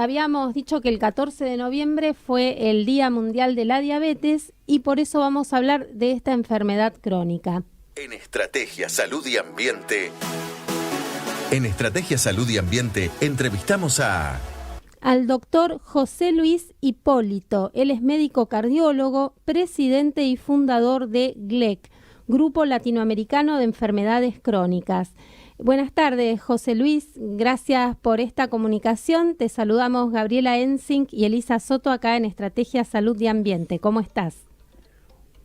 habíamos dicho que el 14 de noviembre fue el Día Mundial de la Diabetes y por eso vamos a hablar de esta enfermedad crónica. En Estrategia Salud y Ambiente. En Estrategia Salud y Ambiente entrevistamos al doctor José Luis Hipólito. Él es médico cardiólogo, presidente y fundador de GLEC, Grupo Latinoamericano de Enfermedades Crónicas. Buenas tardes, José Luis. Gracias por esta comunicación. Te saludamos Gabriela Ensink y Elisa Soto acá en Estrategia Salud y Ambiente. ¿Cómo estás?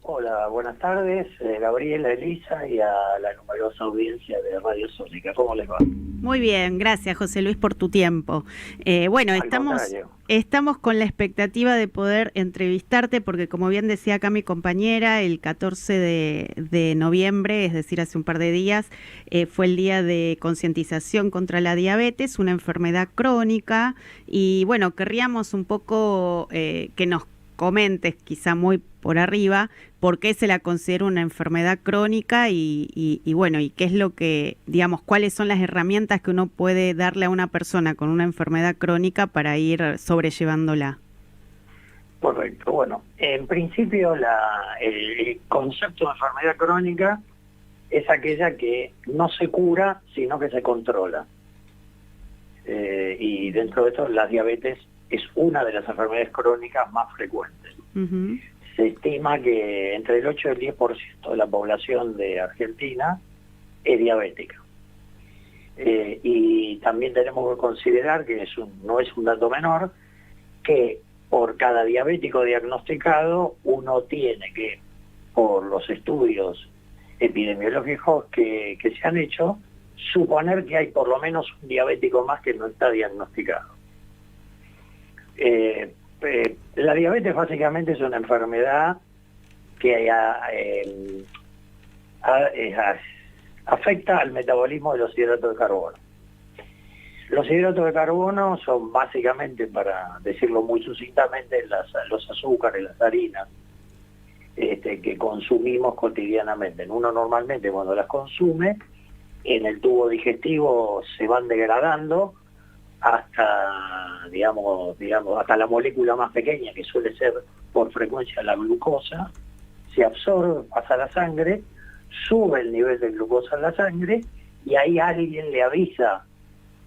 Hola, buenas tardes, Gabriela, Elisa y a la numerosa audiencia de Radio Sónica. ¿Cómo les va? Muy bien, gracias José Luis por tu tiempo. Estamos con la expectativa de poder entrevistarte porque, como bien decía acá mi compañera, el 14 de noviembre, es decir, hace un par de días, fue el día de concientización contra la diabetes, una enfermedad crónica, y bueno, querríamos un poco que nos comentes, quizá muy por arriba, por qué se la considera una enfermedad crónica y bueno, y qué es lo que, digamos, cuáles son las herramientas que uno puede darle a una persona con una enfermedad crónica para ir sobrellevándola. Correcto. Bueno, en principio el concepto de enfermedad crónica es aquella que no se cura, sino que se controla. Y dentro de esto, la diabetes es una de las enfermedades crónicas más frecuentes. Uh-huh. Se estima que entre el 8 y el 10% de la población de Argentina es diabética. Y también tenemos que considerar que no es un dato menor, que por cada diabético diagnosticado uno tiene que, por los estudios epidemiológicos que se han hecho, suponer que hay por lo menos un diabético más que no está diagnosticado. La diabetes básicamente es una enfermedad que afecta al metabolismo de los hidratos de carbono. Los hidratos de carbono son básicamente, para decirlo muy sucintamente, los azúcares, las harinas que consumimos cotidianamente. Uno normalmente cuando las consume, en el tubo digestivo se van degradando hasta, digamos, hasta la molécula más pequeña, que suele ser por frecuencia la glucosa, se absorbe, pasa a la sangre, sube el nivel de glucosa en la sangre y ahí alguien le avisa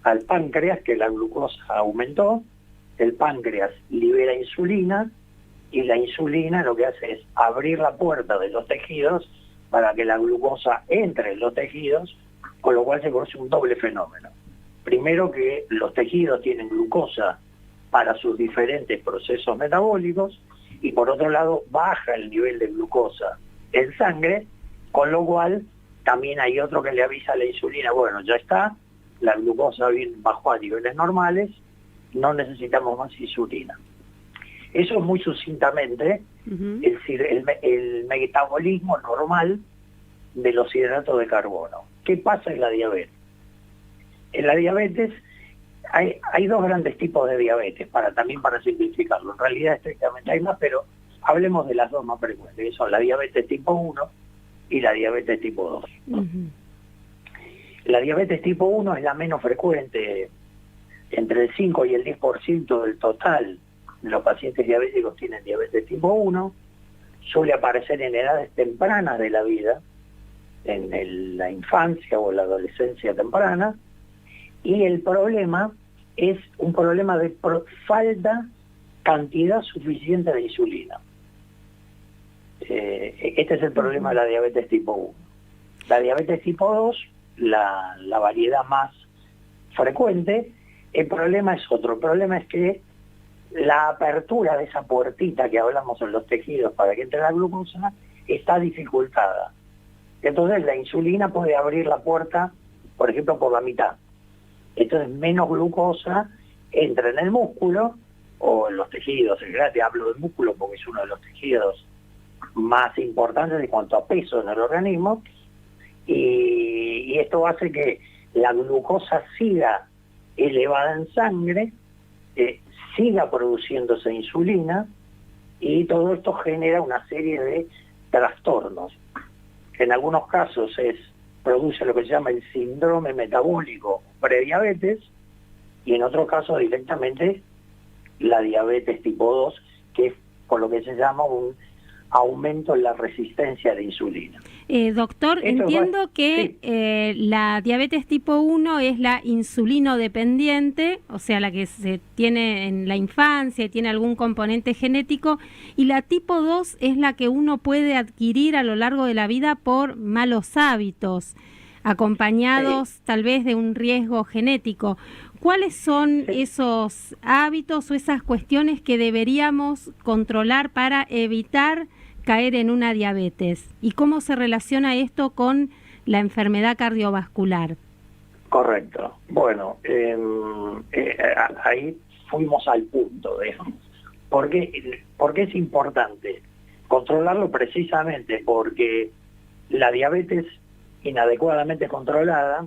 al páncreas que la glucosa aumentó, el páncreas libera insulina y la insulina lo que hace es abrir la puerta de los tejidos para que la glucosa entre en los tejidos, con lo cual se produce un doble fenómeno. Primero, que los tejidos tienen glucosa para sus diferentes procesos metabólicos y por otro lado baja el nivel de glucosa en sangre, con lo cual también hay otro que le avisa a la insulina, bueno, ya está, la glucosa bajó a niveles normales, no necesitamos más insulina. Eso es muy sucintamente, Uh-huh. es decir, el metabolismo normal de los hidratos de carbono. ¿Qué pasa en la diabetes? En la diabetes hay dos grandes tipos de diabetes, también para simplificarlo. En realidad estrictamente hay más, pero hablemos de las dos más frecuentes, que son la diabetes tipo 1 y la diabetes tipo 2. Uh-huh. La diabetes tipo 1 es la menos frecuente, entre el 5 y el 10% del total de los pacientes diabéticos tienen diabetes tipo 1, suele aparecer en edades tempranas de la vida, en la infancia o la adolescencia temprana, y el problema es un problema de falta cantidad suficiente de insulina. Este es el problema de la diabetes tipo 1. La diabetes tipo 2, la variedad más frecuente, el problema es otro. El problema es que la apertura de esa puertita que hablamos en los tejidos para que entre la glucosa está dificultada. Entonces la insulina puede abrir la puerta, por ejemplo, por la mitad. Entonces menos glucosa entra en el músculo o en los tejidos. En realidad hablo del músculo porque es uno de los tejidos más importantes en cuanto a peso en el organismo, y esto hace que la glucosa siga elevada en sangre, siga produciéndose insulina, y todo esto genera una serie de trastornos. En algunos casos produce lo que se llama el síndrome metabólico prediabetes, y en otros casos directamente la diabetes tipo 2, que es por lo que se llama un aumento en la resistencia a la insulina. Doctor, entiendo que sí, la diabetes tipo 1 es la insulino dependiente, o sea, la que se tiene en la infancia y tiene algún componente genético, y la tipo 2 es la que uno puede adquirir a lo largo de la vida por malos hábitos, acompañados tal vez de un riesgo genético. ¿Cuáles son esos hábitos o esas cuestiones que deberíamos controlar para evitar caer en una diabetes? ¿Y cómo se relaciona esto con la enfermedad cardiovascular? Correcto. Bueno, ahí fuimos al punto, digamos. ¿Por qué es importante controlarlo? Precisamente porque la diabetes inadecuadamente controlada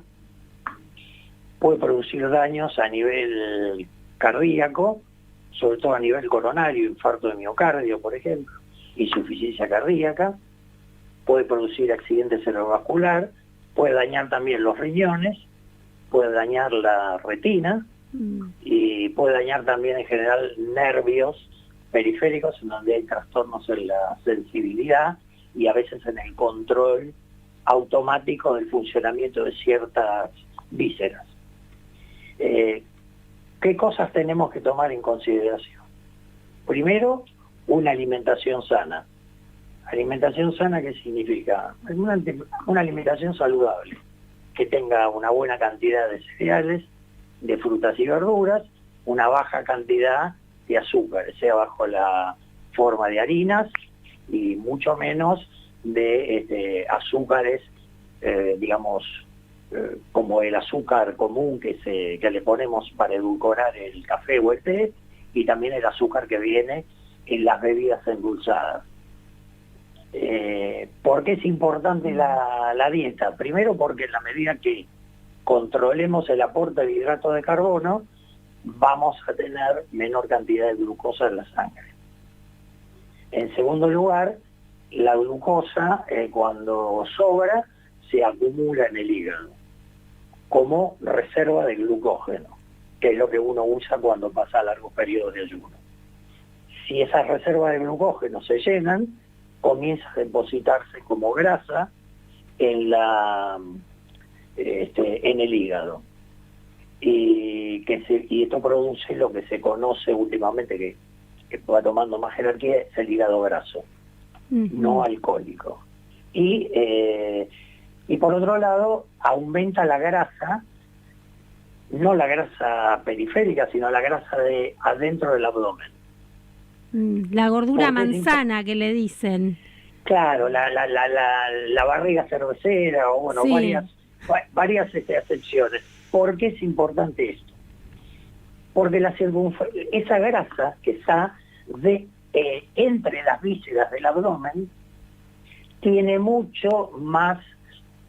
puede producir daños a nivel cardíaco, sobre todo a nivel coronario, infarto de miocardio, por ejemplo, insuficiencia cardíaca, puede producir accidente cerebrovascular, puede dañar también los riñones, puede dañar la retina y puede dañar también en general nervios periféricos, en donde hay trastornos en la sensibilidad y a veces en el control automático del funcionamiento de ciertas vísceras. ¿Qué cosas tenemos que tomar en consideración? Primero, una alimentación sana. ¿Alimentación sana qué significa? Una alimentación saludable, que tenga una buena cantidad de cereales, de frutas y verduras, una baja cantidad de azúcares, sea bajo la forma de harinas y mucho menos de azúcares, digamos, como el azúcar común que le ponemos para edulcorar el café o el té, y también el azúcar que viene en las bebidas endulzadas. ¿Por qué es importante la dieta? Primero porque en la medida que controlemos el aporte de hidratos de carbono, vamos a tener menor cantidad de glucosa en la sangre. En segundo lugar, la glucosa, cuando sobra, se acumula en el hígado como reserva de glucógeno, que es lo que uno usa cuando pasa largos periodos de ayuno. Si esas reservas de glucógeno se llenan, comienza a depositarse como grasa en el hígado. Y esto produce lo que se conoce últimamente, que va tomando más jerarquía, es el hígado graso, no alcohólico. Y por otro lado, aumenta la grasa, no la grasa periférica, sino la grasa de adentro del abdomen. La gordura manzana que le dicen. Claro, la barriga cervecera, o bueno, sí, varias acepciones. ¿Por qué es importante esto? Porque esa grasa que está entre las vísceras del abdomen tiene mucho más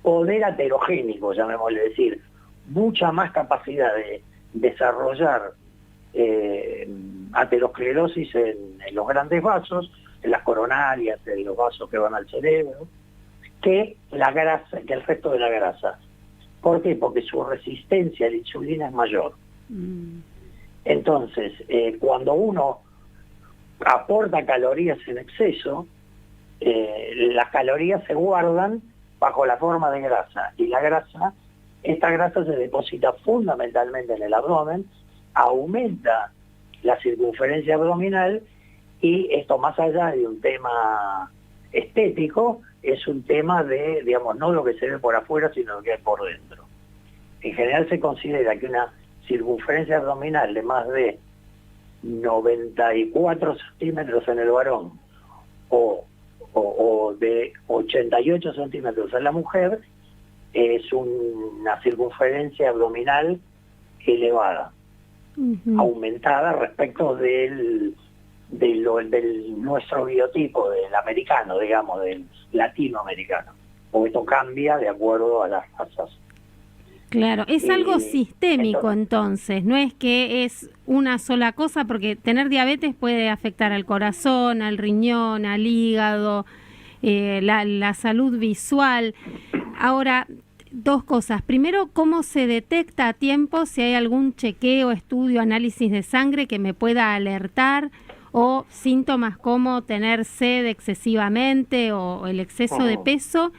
poder aterogénico, llamémosle decir, mucha más capacidad de desarrollar aterosclerosis en los grandes vasos, en las coronarias, en los vasos que van al cerebro, que el resto de la grasa. ¿Por qué? Porque su resistencia a la insulina es mayor. Entonces, cuando uno aporta calorías en exceso, las calorías se guardan bajo la forma de grasa, y esta grasa se deposita fundamentalmente en el abdomen, aumenta la circunferencia abdominal, y esto, más allá de un tema estético, es un tema de, digamos, no lo que se ve por afuera, sino lo que hay por dentro. En general se considera que una circunferencia abdominal de más de 94 centímetros en el varón o de 88 centímetros en la mujer es una circunferencia abdominal elevada, aumentada respecto del nuestro biotipo, del americano, digamos, del latinoamericano, porque esto cambia de acuerdo a las razas. Claro, es algo sistémico entonces, no es que es una sola cosa, porque tener diabetes puede afectar al corazón, al riñón, al hígado, la salud visual. Ahora, dos cosas. Primero, ¿cómo se detecta a tiempo? Si hay algún chequeo, estudio, análisis de sangre que me pueda alertar, o síntomas como tener sed excesivamente o el exceso de peso.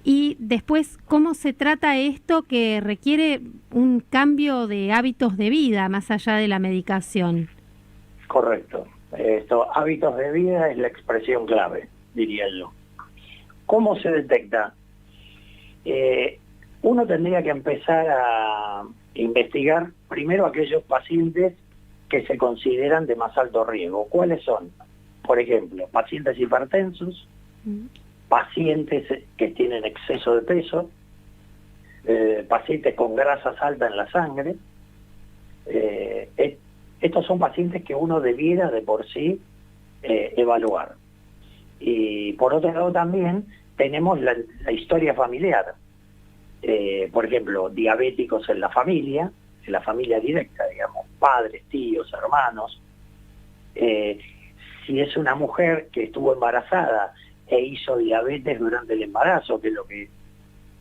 Y después, ¿cómo se trata esto que requiere un cambio de hábitos de vida más allá de la medicación? Correcto. Hábitos de vida es la expresión clave, diría yo. ¿Cómo se detecta? Uno tendría que empezar a investigar primero aquellos pacientes que se consideran de más alto riesgo. ¿Cuáles son? Por ejemplo, pacientes hipertensos, pacientes que tienen exceso de peso, pacientes con grasas altas en la sangre. Estos son pacientes que uno debiera de por sí evaluar. Y por otro lado también tenemos la historia familiar. Por ejemplo, diabéticos en la familia directa, digamos, padres, tíos, hermanos. Si es una mujer que estuvo embarazada e hizo diabetes durante el embarazo, que es lo que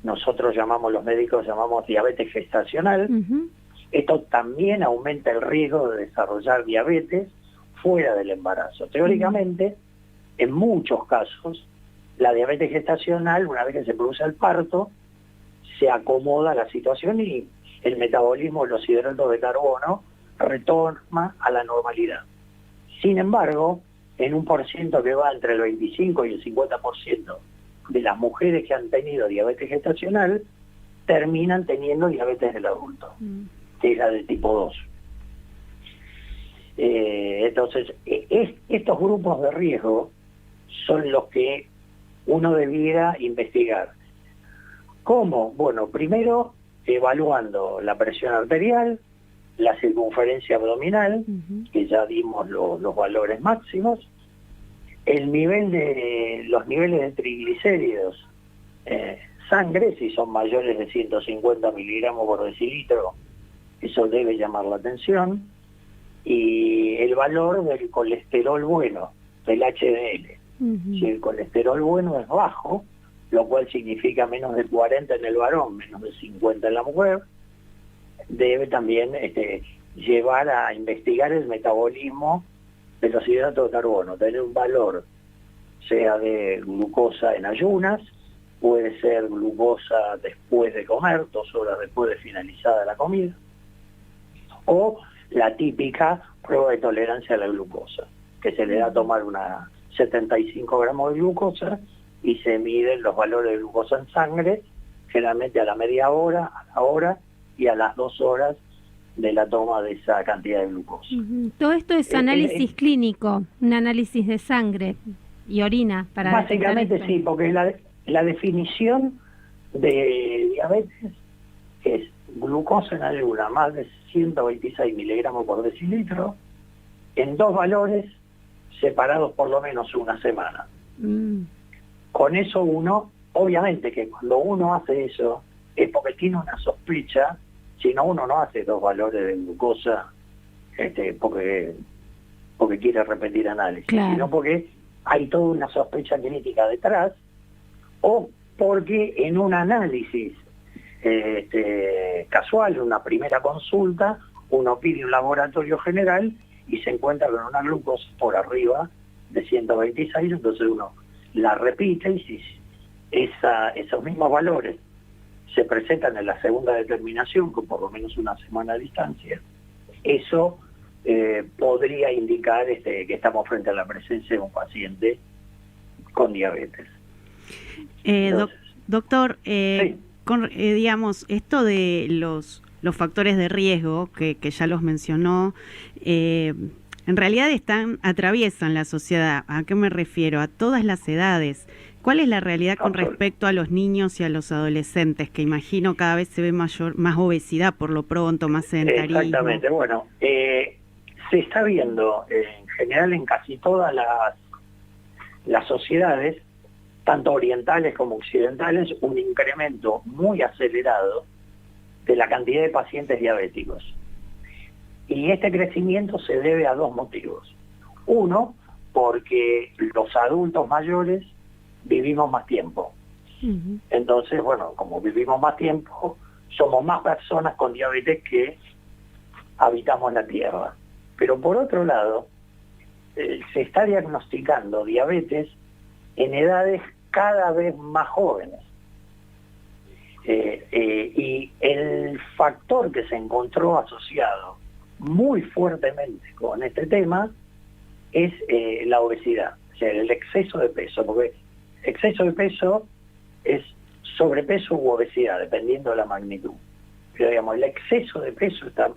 nosotros los médicos llamamos diabetes gestacional, esto también aumenta el riesgo de desarrollar diabetes fuera del embarazo. Teóricamente, en muchos casos, la diabetes gestacional, una vez que se produce el parto, se acomoda a la situación y el metabolismo de los hidratos de carbono retorna a la normalidad. Sin embargo, en un porciento que va entre el 25 y el 50% de las mujeres que han tenido diabetes gestacional terminan teniendo diabetes del adulto, que es la de tipo 2. Entonces, estos grupos de riesgo son los que uno debiera investigar. ¿Cómo? Bueno, primero evaluando la presión arterial, la circunferencia abdominal, que ya dimos los valores máximos, los niveles de triglicéridos, sangre, si son mayores de 150 miligramos por decilitro, eso debe llamar la atención, y el valor del colesterol bueno, del HDL. Si el colesterol bueno es bajo, lo cual significa menos de 40 en el varón, menos de 50 en la mujer, debe también llevar a investigar el metabolismo de los hidratos de carbono, tener un valor, sea de glucosa en ayunas, puede ser glucosa después de comer, 2 horas después de finalizada la comida, o la típica prueba de tolerancia a la glucosa, que se le da a tomar 75 gramos de glucosa y se miden los valores de glucosa en sangre, generalmente a la media hora, a la hora y a las 2 horas de la toma de esa cantidad de glucosa. Todo esto es análisis clínico, un análisis de sangre y orina para básicamente sí, porque la definición de diabetes es glucosa en ayuna más de 126 miligramos por decilitro en 2 valores separados por lo menos una semana. Con eso uno, obviamente que cuando uno hace eso es porque tiene una sospecha, si no uno no hace 2 valores de glucosa porque quiere repetir análisis, sino porque hay toda una sospecha crítica detrás, o porque en un análisis casual, una primera consulta, uno pide un laboratorio general y se encuentra con una glucosa por arriba de 126, entonces uno la repite y si esos mismos valores se presentan en la segunda determinación, con por lo menos una semana de distancia, eso podría indicar que estamos frente a la presencia de un paciente con diabetes. Doctor, sí. Digamos, esto de los factores de riesgo, que ya los mencionó, en realidad atraviesan la sociedad. ¿A qué me refiero? A todas las edades. ¿Cuál es la realidad con respecto a los niños y a los adolescentes? Que imagino cada vez se ve más obesidad por lo pronto, más sedentarismo. Exactamente. Bueno, se está viendo en general en casi todas las sociedades, tanto orientales como occidentales, un incremento muy acelerado de la cantidad de pacientes diabéticos. Y este crecimiento se debe a 2 motivos. Uno, porque los adultos mayores vivimos más tiempo. Entonces, bueno, como vivimos más tiempo, somos más personas con diabetes que habitamos la Tierra. Pero por otro lado, se está diagnosticando diabetes en edades cada vez más jóvenes. Y el factor que se encontró asociado muy fuertemente con este tema es la obesidad, o sea, el exceso de peso, porque exceso de peso es sobrepeso u obesidad, dependiendo de la magnitud. Pero digamos, el exceso de peso está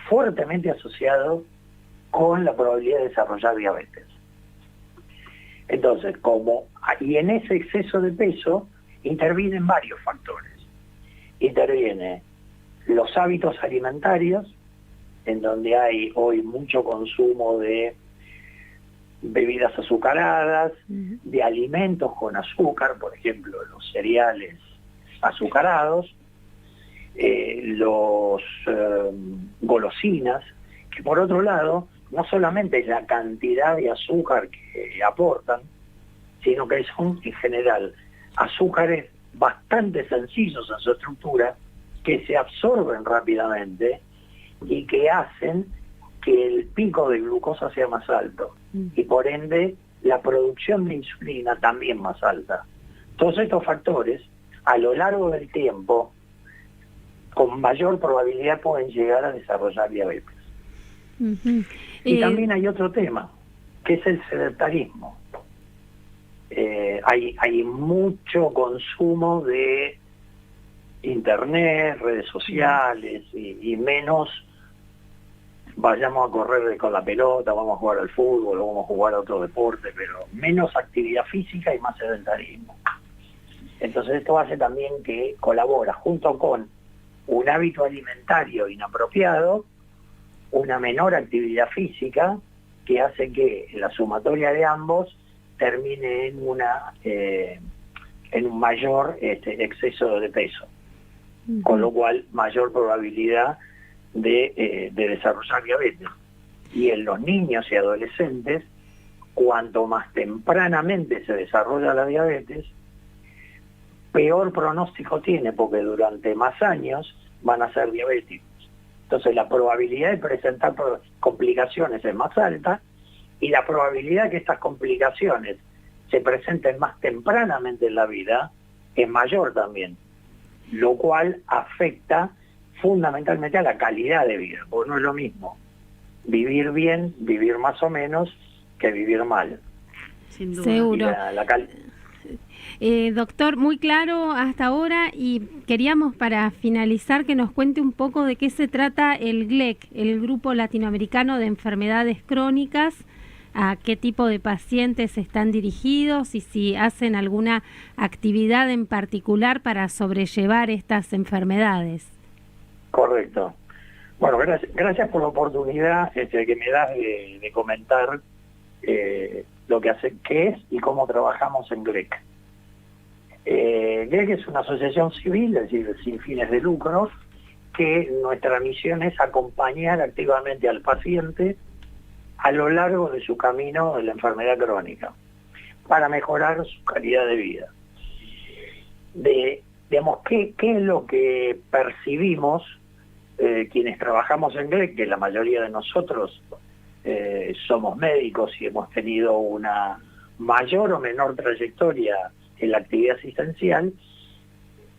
fuertemente asociado con la probabilidad de desarrollar diabetes. Entonces, y en ese exceso de peso intervienen varios factores. Interviene los hábitos alimentarios, en donde hay hoy mucho consumo de bebidas azucaradas, de alimentos con azúcar, por ejemplo, los cereales azucarados, los golosinas, que por otro lado, no solamente es la cantidad de azúcar que aportan, sino que son en general azúcares bastante sencillos en su estructura, que se absorben rápidamente y que hacen que el pico de glucosa sea más alto y por ende la producción de insulina también más alta. Todos estos factores a lo largo del tiempo con mayor probabilidad pueden llegar a desarrollar diabetes. Y también hay otro tema, que es el sedentarismo. Hay mucho consumo de internet, redes sociales y menos vayamos a correr con la pelota, vamos a jugar al fútbol, o vamos a jugar a otro deporte, pero menos actividad física y más sedentarismo. Entonces esto hace también que colabora junto con un hábito alimentario inapropiado, una menor actividad física, que hace que la sumatoria de ambos termine en un mayor exceso de peso, con lo cual mayor probabilidad de desarrollar diabetes. Y en los niños y adolescentes, cuanto más tempranamente se desarrolla la diabetes, peor pronóstico tiene, porque durante más años van a ser diabéticos. Entonces la probabilidad de presentar complicaciones es más alta, y la probabilidad de que estas complicaciones se presenten más tempranamente en la vida es mayor también, lo cual afecta fundamentalmente a la calidad de vida, porque no es lo mismo vivir bien, vivir más o menos, que vivir mal. Sin duda. Seguro. Y doctor, muy claro hasta ahora, y queríamos para finalizar que nos cuente un poco de qué se trata el GLEC, el Grupo Latinoamericano de Enfermedades Crónicas, a qué tipo de pacientes están dirigidos y si hacen alguna actividad en particular para sobrellevar estas enfermedades. Correcto. Bueno, gracias por la oportunidad que me das de comentar lo que hace, qué es y cómo trabajamos en GLEC. GLEC es una asociación civil, es decir, sin fines de lucro, que nuestra misión es acompañar activamente al paciente a lo largo de su camino de la enfermedad crónica, para mejorar su calidad de vida. Digamos, ¿qué es lo que percibimos quienes trabajamos en GLEC? Que la mayoría de nosotros somos médicos y hemos tenido una mayor o menor trayectoria en la actividad asistencial,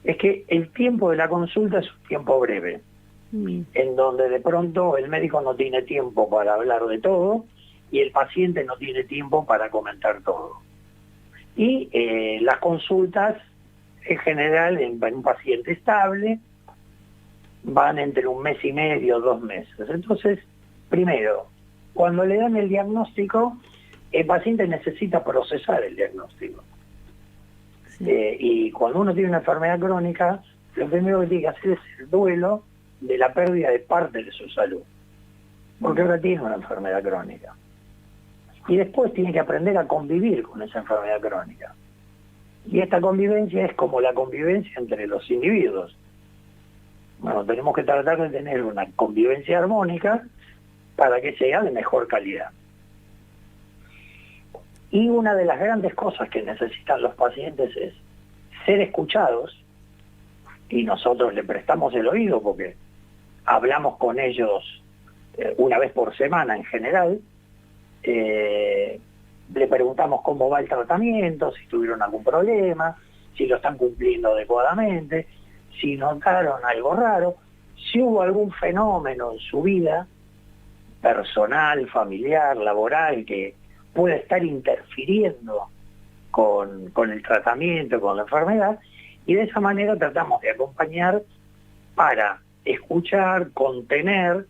es que el tiempo de la consulta es un tiempo breve, en donde de pronto el médico no tiene tiempo para hablar de todo y el paciente no tiene tiempo para comentar todo. Y las consultas, en general, en un paciente estable, van entre 1 mes y medio, 2 meses. Entonces, primero, cuando le dan el diagnóstico, el paciente necesita procesar el diagnóstico. Y cuando uno tiene una enfermedad crónica, lo primero que tiene que hacer es el duelo de la pérdida de parte de su salud, porque ahora tiene una enfermedad crónica. Y después tiene que aprender a convivir con esa enfermedad crónica. Y esta convivencia es como la convivencia entre los individuos. Bueno, tenemos que tratar de tener una convivencia armónica para que sea de mejor calidad. Y una de las grandes cosas que necesitan los pacientes es ser escuchados, y nosotros le prestamos el oído porque hablamos con ellos una vez por semana en general, le preguntamos cómo va el tratamiento, si tuvieron algún problema, si lo están cumpliendo adecuadamente, si notaron algo raro, si hubo algún fenómeno en su vida personal, familiar, laboral, que puede estar interfiriendo con el tratamiento, con la enfermedad, y de esa manera tratamos de acompañar para escuchar, contener,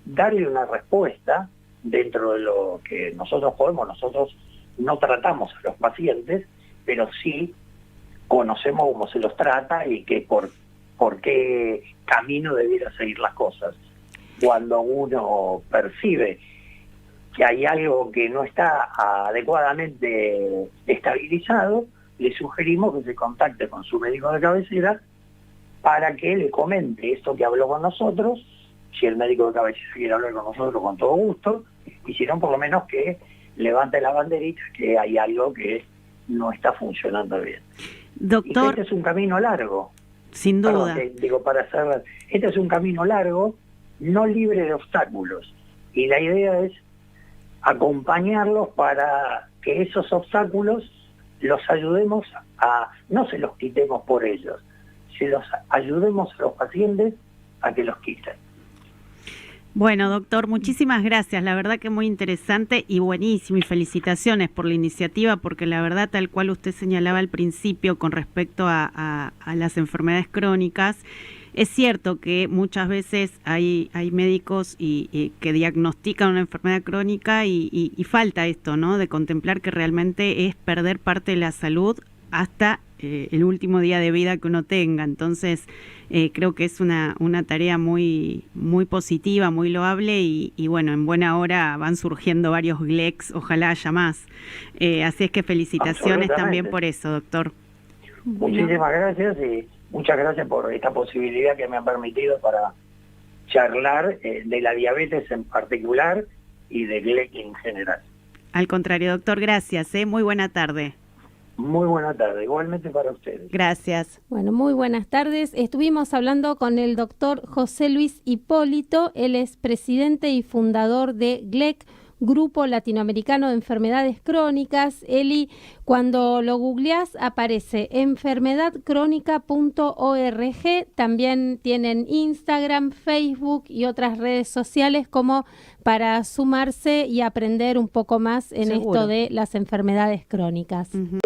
darle una respuesta dentro de lo que nosotros podemos. Nosotros no tratamos a los pacientes, pero sí conocemos cómo se los trata y por qué camino debiera seguir las cosas. Cuando uno percibe que hay algo que no está adecuadamente estabilizado, le sugerimos que se contacte con su médico de cabecera para que le comente esto que habló con nosotros. Si el médico de cabecera quiere hablar con nosotros, con todo gusto, y si no, por lo menos que levante la banderita que hay algo que no está funcionando bien. Doctor, y este es un camino largo. Sin duda. Perdón, para cerrar, este es un camino largo, no libre de obstáculos. Y la idea es acompañarlos para que esos obstáculos los ayudemos no se los quitemos por ellos, se los ayudemos a los pacientes a que los quiten. Bueno, doctor, muchísimas gracias. La verdad que muy interesante y buenísimo. Y felicitaciones por la iniciativa, porque la verdad, tal cual usted señalaba al principio con respecto a las enfermedades crónicas, es cierto que muchas veces hay médicos que diagnostican una enfermedad crónica y falta esto, ¿no? De contemplar que realmente es perder parte de la salud hasta el último día de vida que uno tenga. Entonces, creo que es una tarea muy positiva, muy loable y bueno, en buena hora van surgiendo varios GLECs, ojalá haya más. Así es que felicitaciones también por eso, doctor. Muchísimas gracias y muchas gracias por esta posibilidad que me ha permitido para charlar de la diabetes en particular y de GLEC en general. Al contrario, doctor, gracias. Muy buena tarde. Muy buena tarde, igualmente para ustedes. Gracias. Bueno, muy buenas tardes. Estuvimos hablando con el doctor José Luis Hipólito. Él es presidente y fundador de GLEC, Grupo Latinoamericano de Enfermedades Crónicas. Eli, cuando lo googleás aparece enfermedadcrónica.org. También tienen Instagram, Facebook y otras redes sociales como para sumarse y aprender un poco más en Seguro. esto de las enfermedades crónicas. Uh-huh.